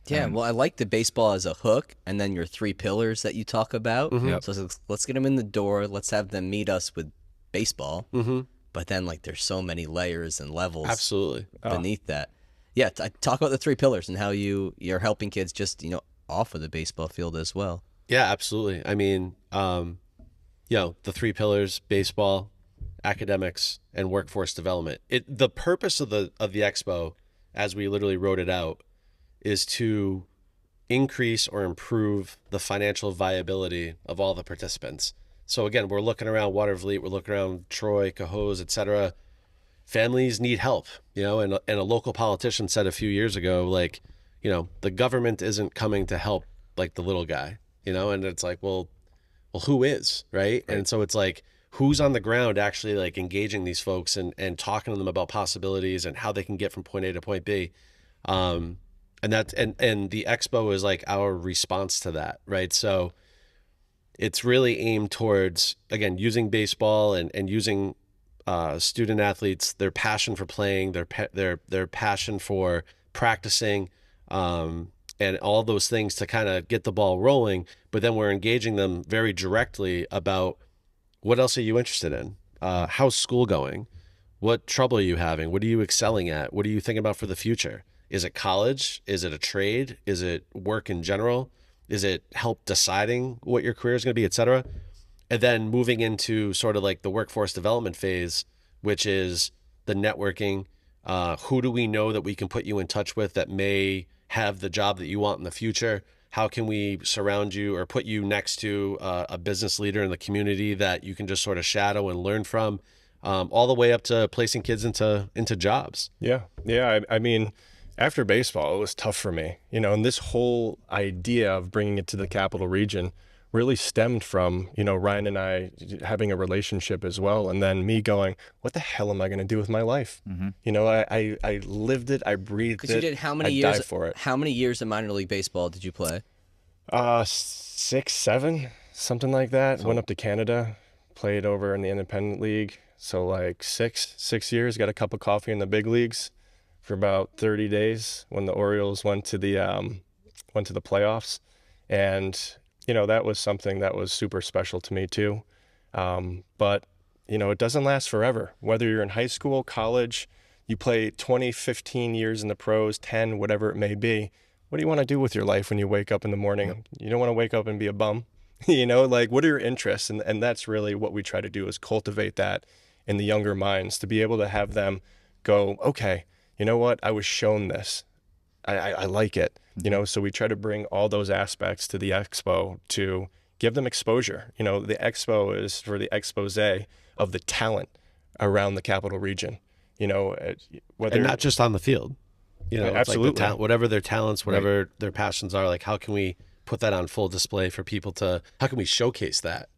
Yeah, well, I like the baseball as a hook, and then your three pillars that you talk about. Yep. So let's get them in the door. Let's have them meet us with baseball. But then, like, there's so many layers and levels Absolutely. beneath that. Yeah, talk about the three pillars and how you're helping kids just off of the baseball field as well. Yeah, absolutely. I mean, the three pillars: baseball, academics, and workforce development. The purpose of the expo, as we literally wrote it out, is to increase or improve the financial viability of all the participants. So again, we're looking around Watervliet, we're looking around Troy, Cohoes, etc. Families need help, and a local politician said a few years ago, like, the government isn't coming to help like the little guy, and it's like, well, who is, right? And so it's like, who's on the ground actually like engaging these folks and talking to them about possibilities and how they can get from point A to point B. And that's and the expo is like our response to that, right? So it's really aimed towards, again, using baseball and using student athletes, their passion for playing, their passion for practicing, and all those things to kind of get the ball rolling. But then we're engaging them very directly about, what else are you interested in? How's school going? What trouble are you having? What are you excelling at? What are you thinking about for the future? Is it college? Is it a trade? Is it work in general? Is it help deciding what your career is going to be, et cetera? And then moving into sort of like the workforce development phase, which is the networking. Who do we know that we can put you in touch with that may have the job that you want in the future? How can we surround you or put you next to a business leader in the community that you can just sort of shadow and learn from, all the way up to placing kids into jobs? Yeah. I mean, after baseball, it was tough for me, and this whole idea of bringing it to the capital region really stemmed from, Ryan and I having a relationship as well. And then me going, what the hell am I going to do with my life? I lived it. I breathed it. Because you did how many I years? died for it. How many years of minor league baseball did you play? 6, 7, something like that. Went up to Canada, played over in the independent league. So like 6 years, got a cup of coffee in the big leagues for about 30 days when the Orioles went to the playoffs. And, that was something that was super special to me too. But, it doesn't last forever. Whether you're in high school, college, you play 20, 15 years in the pros, 10, whatever it may be. What do you want to do with your life when you wake up in the morning? You don't want to wake up and be a bum. Like, what are your interests? And that's really what we try to do, is cultivate that in the younger minds, to be able to have them go, okay, you know what? I was shown this. I like it. So we try to bring all those aspects to the expo to give them exposure. The expo is for the expose of the talent around the capital region. Whether, And not just on the field. It's absolutely. like whatever their talents, whatever their passions are, like, how can we put that on full display for people to, how can we showcase that?